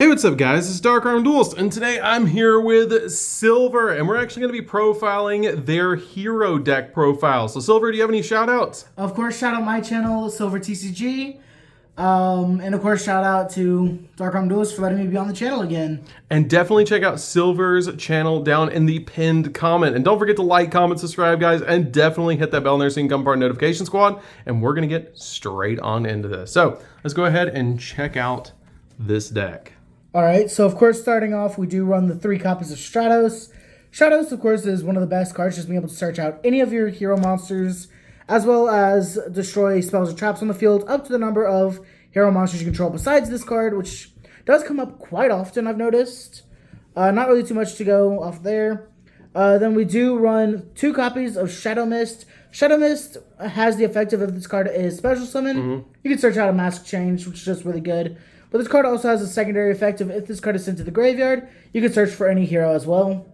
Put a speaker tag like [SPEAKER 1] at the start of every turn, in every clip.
[SPEAKER 1] Hey, what's up guys, it's DarkArmedDuelist, and today I'm here with Silver, and we're actually going to be profiling their hero deck profile. So Silver, do you have any shout outs?
[SPEAKER 2] Of course, shout out my channel, Silver TCG, and of course shout out to DarkArmedDuelist for letting me be on the channel again.
[SPEAKER 1] And definitely check out Silver's channel down in the pinned comment. And don't forget to like, comment, subscribe guys, and definitely hit that bell in there so you can become part of the notification squad. And we're going to get straight on into this. So let's go ahead and check out this deck.
[SPEAKER 2] Alright, so of course starting off we do run the 3 copies of Stratos. Stratos of course is one of the best cards, just being able to search out any of your hero monsters, as well as destroy spells or traps on the field up to the number of hero monsters you control besides this card, which does come up quite often I've noticed. Not really too much to go off there. Then we do run 2 copies of Shadow Mist. Shadow Mist has the effect of if this card is special summon, you can search out a Mask Change, which is just really good. But this card also has a secondary effect of if this card is sent to the graveyard, you can search for any hero as well.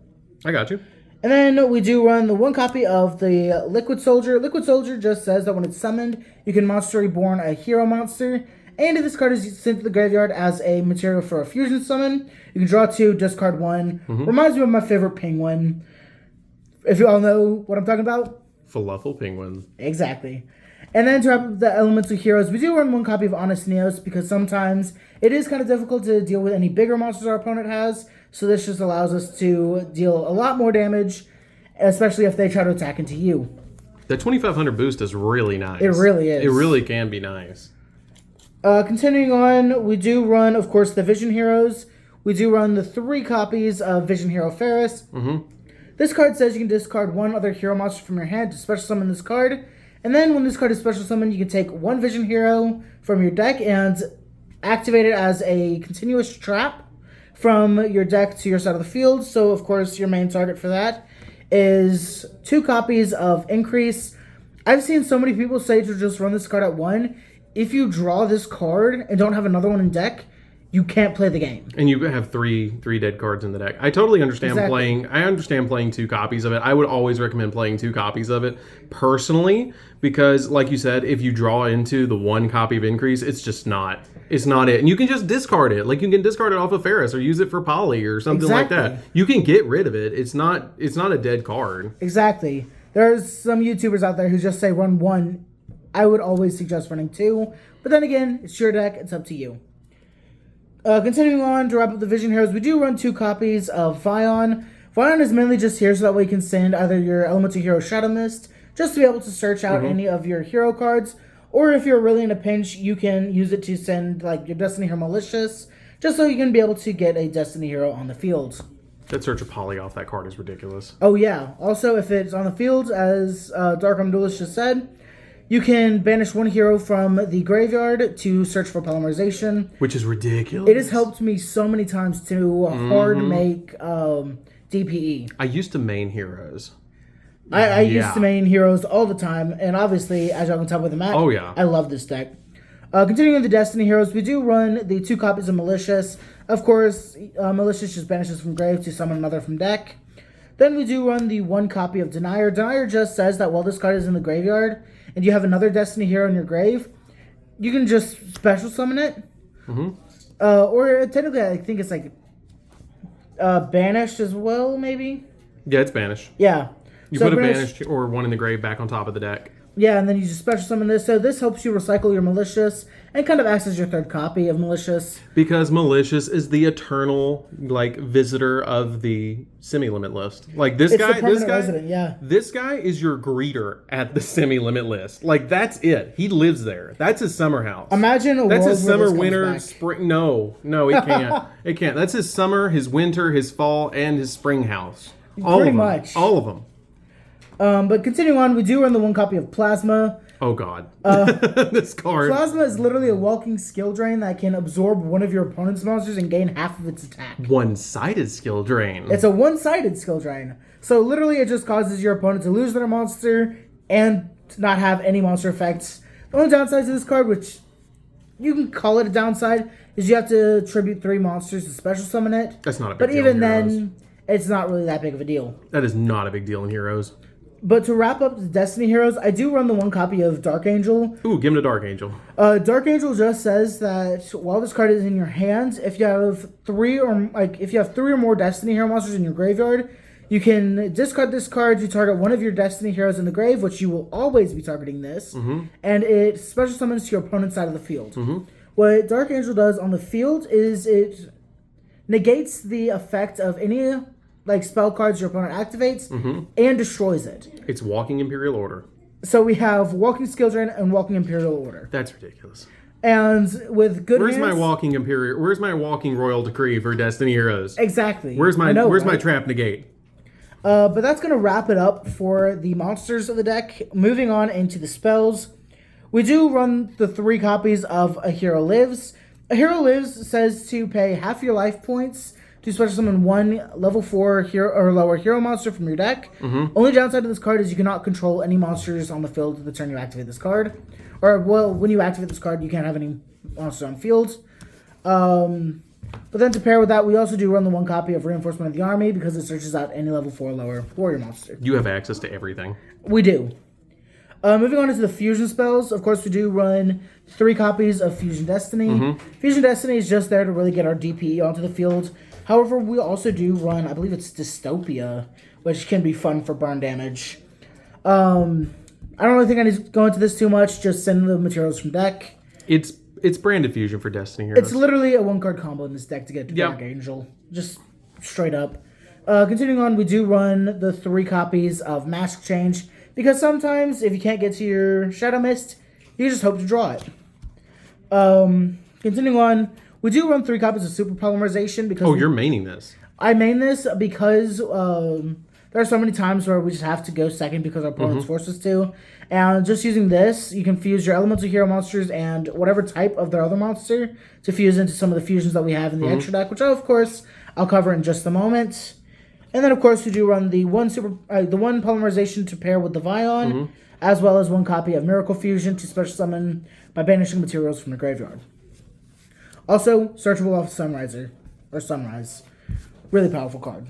[SPEAKER 1] I got you.
[SPEAKER 2] And then we do run the 1 copy of the Liquid Soldier. Liquid Soldier just says that when it's summoned, you can Monster Reborn a hero monster. And if this card is sent to the graveyard as a material for a fusion summon, you can draw 2, discard 1. Reminds me of my favorite penguin. If you all know what I'm talking about.
[SPEAKER 1] Falafel Penguin.
[SPEAKER 2] Exactly. And then to wrap up the elemental heroes, we do run 1 copy of Honest Neos because sometimes it is kind of difficult to deal with any bigger monsters our opponent has. So this just allows us to deal a lot more damage, especially if they try to attack into you.
[SPEAKER 1] That 2500 boost is really nice.
[SPEAKER 2] It really is.
[SPEAKER 1] It really can be nice.
[SPEAKER 2] Continuing on, we do run, of course, the Vision Heroes. We do run the 3 copies of Vision Hero Ferris. This card says you can discard 1 other hero monster from your hand to special summon this card. And then when this card is special summoned, you can take 1 Vision Hero from your deck and activate it as a continuous trap from your deck to your side of the field. So, of course, your main target for that is 2 copies of Increase. I've seen so many people say to just run this card at 1. If you draw this card and don't have another one in deck, you can't play the game. And
[SPEAKER 1] you have three dead cards in the deck. I totally understand playing. I understand playing 2 copies of it. I would always recommend playing 2 copies of it personally, because like you said, if you draw into the 1 copy of Increase, it's just not. It's not it. And you can just discard it. Like you can discard it off of Ferris or use it for Poly or something like that. You can get rid of it. It's not a dead card.
[SPEAKER 2] Exactly. There's some YouTubers out there who just say run 1. I would always suggest running 2. But then again, it's your deck. It's up to you. Continuing on to wrap up the Vision Heroes, we do run 2 copies of Vion. Vion is mainly just here so that way you can send either your Elemental Hero Shadow Mist, just to be able to search out any of your hero cards, or if you're really in a pinch, you can use it to send like your Destiny Hero Malicious, just so you can be able to get a Destiny Hero on the field.
[SPEAKER 1] That search of Poly off that card is ridiculous.
[SPEAKER 2] Oh yeah. Also, if it's on the field, as DarkArmedDuelist just said, you can banish 1 hero from the graveyard to search for polymerization.
[SPEAKER 1] Which is ridiculous.
[SPEAKER 2] It has helped me so many times to hard make DPE.
[SPEAKER 1] I used to main heroes.
[SPEAKER 2] I used to main heroes all the time. And obviously, as y'all can tell by the map, I love this deck. Continuing with the Destiny Heroes, we do run the 2 copies of Malicious. Of course, Malicious just banishes from grave to summon another from deck. Then we do run the 1 copy of Denier. Denier just says that while this card is in the graveyard, and you have another Destiny Hero in your grave, you can just special summon it. Or technically, I think it's like banished as well, maybe?
[SPEAKER 1] Yeah, it's banished.
[SPEAKER 2] Yeah.
[SPEAKER 1] You put a banished or 1 in the grave back on top of the deck.
[SPEAKER 2] Yeah, and then you just special summon this. So this helps you recycle your Malicious and kind of acts as your 3rd copy of Malicious.
[SPEAKER 1] Because Malicious is the eternal visitor of the semi-limit list. Like this guy, this guy is your greeter at the semi-limit list. Like that's it. He lives there. That's his summer house.
[SPEAKER 2] Imagine a
[SPEAKER 1] that's
[SPEAKER 2] world
[SPEAKER 1] his summer,
[SPEAKER 2] where
[SPEAKER 1] winter, spring. No, it can't. It can't. That's his summer, his winter, his fall, and his spring house. Pretty much. All of them.
[SPEAKER 2] But continuing on, we do run the 1 copy of Plasma.
[SPEAKER 1] Oh god. This card.
[SPEAKER 2] Plasma is literally a walking skill drain that can absorb 1 of your opponent's monsters and gain half of its attack.
[SPEAKER 1] One-sided skill drain.
[SPEAKER 2] It's a one-sided skill drain. So literally it just causes your opponent to lose their monster and not have any monster effects. The only downside to this card, which you can call it a downside, is you have to tribute 3 monsters to special summon it.
[SPEAKER 1] That's not a big deal.
[SPEAKER 2] But even then, it's not really that big of a deal.
[SPEAKER 1] That is not a big deal in Heroes.
[SPEAKER 2] But to wrap up the Destiny Heroes, I do run the one copy of Dark Angel.
[SPEAKER 1] Ooh, give him to Dark Angel.
[SPEAKER 2] Dark Angel just says that while this card is in your hands, if you have three or more Destiny Hero monsters in your graveyard, you can discard this card to target one of your Destiny Heroes in the grave, which you will always be targeting this, and it special summons to your opponent's side of the field. What Dark Angel does on the field is it negates the effect of any spell cards your opponent activates and destroys it.
[SPEAKER 1] It's Walking Imperial Order.
[SPEAKER 2] So we have Walking Skill Drain and Walking Imperial Order.
[SPEAKER 1] That's ridiculous.
[SPEAKER 2] And with good
[SPEAKER 1] Where's
[SPEAKER 2] hands,
[SPEAKER 1] my Walking Royal Decree for Destiny Heroes?
[SPEAKER 2] Exactly.
[SPEAKER 1] Where's my Trap Negate?
[SPEAKER 2] But that's going to wrap it up for the monsters of the deck. Moving on into the spells. We do run the 3 copies of A Hero Lives. A Hero Lives says to pay half your life points to special summon one level 4 hero or lower hero monster from your deck. Only downside of this card is you cannot control any monsters on the field the turn you activate this card. Or, well, when you activate this card, you can't have any monsters on field. But then to pair with that, we also do run the 1 copy of Reinforcement of the Army because it searches out any level 4 or lower warrior monster.
[SPEAKER 1] You have access to everything.
[SPEAKER 2] We do. Moving on into the fusion spells, of course, we do run 3 copies of Fusion Destiny. Fusion Destiny is just there to really get our DPE onto the field. However, we also do run, I believe it's Dystopia, which can be fun for burn damage. I don't really think I need to go into this too much. Just send the materials from deck.
[SPEAKER 1] It's branded fusion for Destiny Heroes.
[SPEAKER 2] It's literally a 1-card combo in this deck to get to Dark Angel. Just straight up. Continuing on, we do run the 3 copies of Mask Change. Because sometimes, if you can't get to your Shadow Mist, you just hope to draw it. Continuing on, we do run 3 copies of Super Polymerization. Because
[SPEAKER 1] you're maining this.
[SPEAKER 2] I main this because there are so many times where we just have to go second because our opponents force us to. And just using this, you can fuse your Elemental Hero monsters and whatever type of their other monster to fuse into some of the fusions that we have in the extra deck, which I'll cover in just a moment. And then, of course, we do run the one polymerization to pair with the Vion, as well as 1 copy of Miracle Fusion to special summon by banishing materials from the graveyard. Also, searchable off Sunrise. Really powerful card.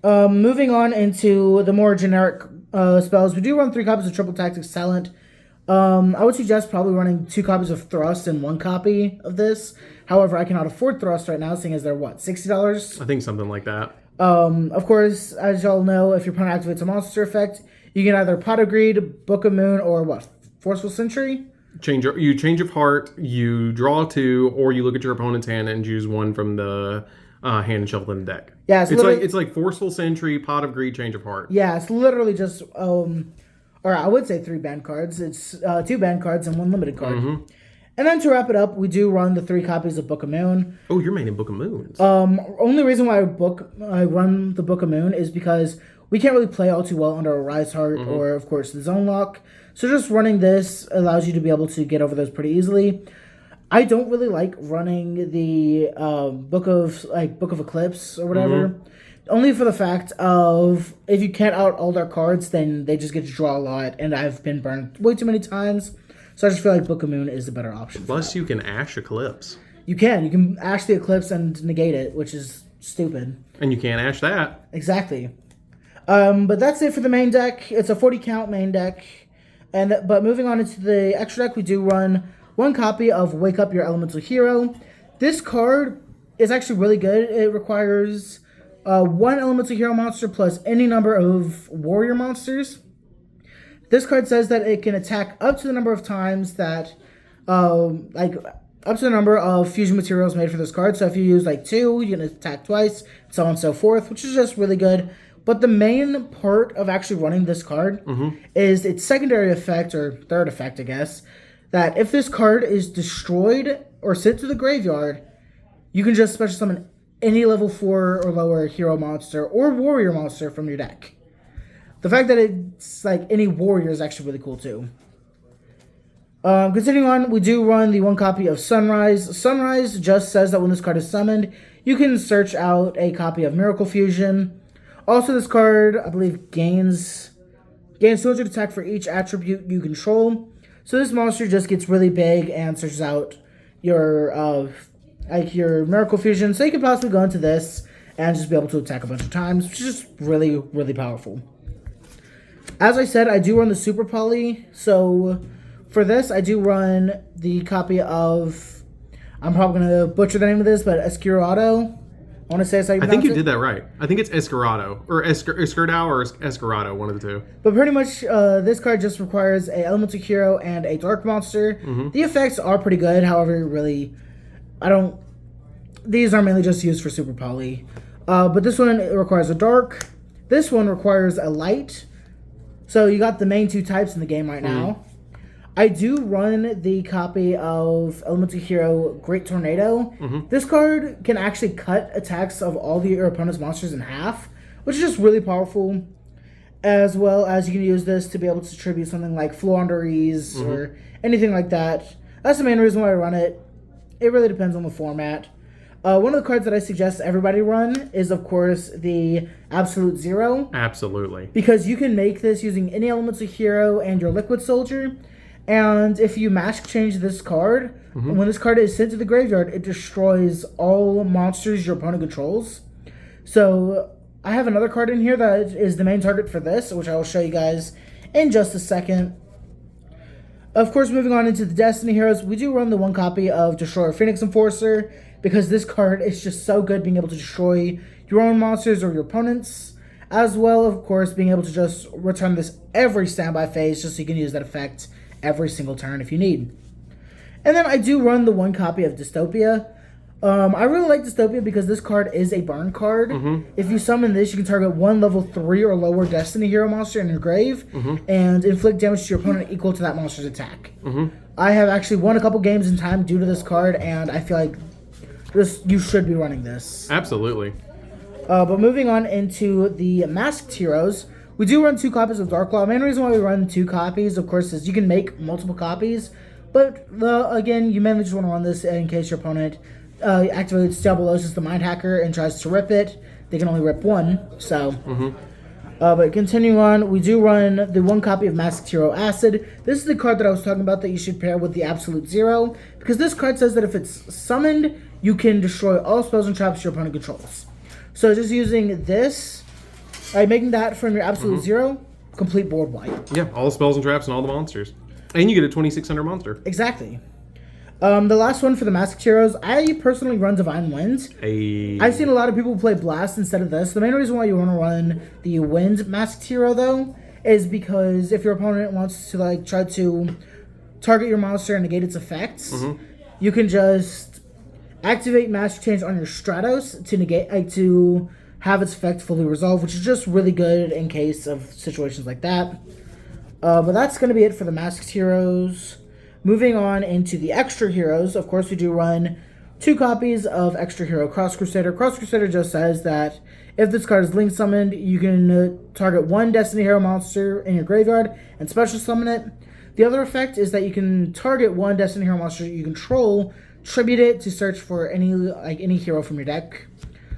[SPEAKER 2] Moving on into the more generic spells, we do run 3 copies of Triple Tactics Talent. I would suggest probably running 2 copies of Thrust and 1 copy of this. However, I cannot afford Thrust right now, seeing as they're, $60?
[SPEAKER 1] I think something like that.
[SPEAKER 2] Of course, as y'all know, if your opponent activates a monster effect, you can either Pot of Greed, Book of Moon, or Forceful Sentry?
[SPEAKER 1] You change of heart, you draw 2, or you look at your opponent's hand and choose 1 from the hand and shuffle in the deck.
[SPEAKER 2] Yeah,
[SPEAKER 1] it's like Forceful Sentry, Pot of Greed, Change of Heart.
[SPEAKER 2] Yeah, it's literally just, or I would say 3 banned cards. It's 2 banned cards and 1 limited card. And then to wrap it up, we do run the 3 copies of Book of Moon.
[SPEAKER 1] Oh, you're maining Book of Moons.
[SPEAKER 2] Only reason why I run the Book of Moon is because we can't really play all too well under a Rise Heart or, of course, the Zone Lock. So just running this allows you to be able to get over those pretty easily. I don't really like running the Book of Eclipse or whatever. Only for the fact of if you can't out all their cards, then they just get to draw a lot, and I've been burned way too many times. So I just feel like Book of Moon is the better option.
[SPEAKER 1] Plus, you can Ash Eclipse.
[SPEAKER 2] You can Ash the Eclipse and negate it, which is stupid.
[SPEAKER 1] And you can't Ash that.
[SPEAKER 2] Exactly. But that's it for the main deck. It's a 40 count main deck. But moving on into the extra deck, we do run 1 copy of Wake Up Your Elemental Hero. This card is actually really good. It requires 1 Elemental Hero monster plus any number of warrior monsters. This card says that it can attack up to the number of times that, up to the number of fusion materials made for this card. So if you use 2, you can attack twice, so on and so forth, which is just really good. But the main part of actually running this card is its secondary effect, or third effect, I guess, that if this card is destroyed or sent to the graveyard, you can just special summon any level 4 or lower hero monster or warrior monster from your deck. The fact that it's any warrior is actually really cool too. Continuing on, we do run the 1 copy of Sunrise. Sunrise just says that when this card is summoned, you can search out a copy of Miracle Fusion. Also, this card, I believe, gains 200 attack for each attribute you control. So this monster just gets really big and searches out your Miracle Fusion. So you can possibly go into this and just be able to attack a bunch of times, which is just really, really powerful. As I said, I do run the Super Poly. So for this, I do run the copy of, I'm probably going to butcher the name of this, but Escurado. I want to say it's how you pronounce
[SPEAKER 1] I think you did that right. I think it's Escarado or Escardao or Escarado, one of the two.
[SPEAKER 2] But pretty much, this card just requires a elemental hero and a dark monster. The effects are pretty good. However, really, these are mainly just used for Super Poly. But this one requires a dark. This one requires a light. So you got the main two types in the game right now. I do run the copy of Elemental Hero Great Tornado. This card can actually cut attacks of all your opponent's monsters in half, which is just really powerful. As well as you can use this to be able to tribute something like Floowandereeze or anything like that. That's the main reason why I run it. It really depends on the format. One of the cards that I suggest everybody run is, of course, the Absolute Zero.
[SPEAKER 1] Absolutely.
[SPEAKER 2] Because you can make this using any Elemental Hero and your Liquid Soldier. And if you mask change this card, when this card is sent to the graveyard, it destroys all monsters your opponent controls. So I have another card in here that is the main target for this, which I will show you guys in just a second. Of course, moving on into the Destiny Heroes, we do run the one copy of Destroyer Phoenix Enforcer, because this card is just so good being able to destroy your own monsters or your opponents. As well, of course, being able to just return this every standby phase, just so you can use that effect every single turn if you need. And then I do run the one copy of Dystopia. I really like Dystopia because this card is a burn card. If you summon this, you can target one level 3 or lower Destiny Hero monster in your grave and inflict damage to your opponent equal to that monster's attack. I have actually won a couple games in time due to this card, and I feel like you should be running this.
[SPEAKER 1] Absolutely.
[SPEAKER 2] But moving on into the Masked Heroes, we do run 2 copies of Dark Claw. The main reason why we run 2 copies, of course, is you can make multiple copies. But, again, you mainly just want to run this in case your opponent activates Diabolos, the Mind Hacker, and tries to rip it. They can only rip 1, so... but continuing on, we do run the 1 copy of Masked Hero Acid. This is the card that I was talking about that you should pair with the Absolute Zero, because this card says that if it's summoned, you can destroy all spells and traps your opponent controls. So just using this... making that from your Absolute Zero, complete board wipe.
[SPEAKER 1] Yeah, all the spells and traps and all the monsters. And you get a 2600 monster.
[SPEAKER 2] Exactly. The last one for the Masked Heroes, I personally run Divine Wind. I've seen a lot of people play Blast instead of this. The main reason why you want to run the Wind Masked Hero, though, is because if your opponent wants to try to target your monster and negate its effects, you can just activate Mask Change on your Stratos to negate to have its effect fully resolved, which is just really good in case of situations like that. But that's going to be it for the Masked Heroes. Moving on into the Extra Heroes, of course we do run 2 copies of Extra Hero Cross Crusader. Cross Crusader just says that if this card is Link summoned, you can target 1 Destiny Hero monster in your graveyard and special summon it. The other effect is that you can target 1 Destiny Hero monster you control, tribute it to search for any hero from your deck,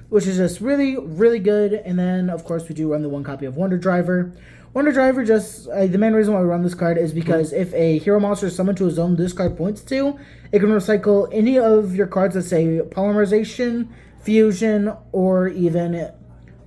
[SPEAKER 2] which is just really, really good. And then, of course, we do run the 1 copy of Wonder Driver. Wonder Driver, just the main reason why we run this card is because if a hero monster is summoned to a zone this card points to, it can recycle any of your cards that say Polymerization, Fusion, or even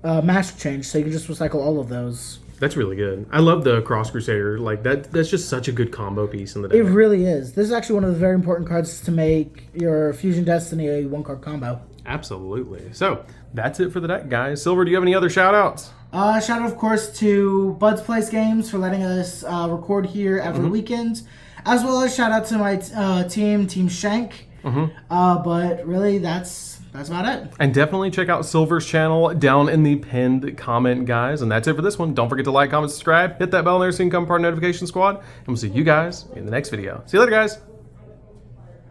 [SPEAKER 2] Mask Change. So you can just recycle all of those.
[SPEAKER 1] That's really good. I love the Cross Crusader. That's just such a good combo piece in the deck.
[SPEAKER 2] It really is. This is actually one of the very important cards to make your Fusion Destiny a 1-card combo.
[SPEAKER 1] Absolutely. So, that's it for the deck, guys. Silver, do you have any other shout-outs?
[SPEAKER 2] Shout out, of course, to Bud's Place Games for letting us record here every weekend, as well as shout out to my Team Shank. But really, that's about it. And
[SPEAKER 1] definitely check out Silver's channel down in the pinned comment, guys. And that's it for this one. Don't forget to like, comment, subscribe, hit that bell, and never see come part of Notification Squad. And we'll see you guys in the next video. See you later, guys.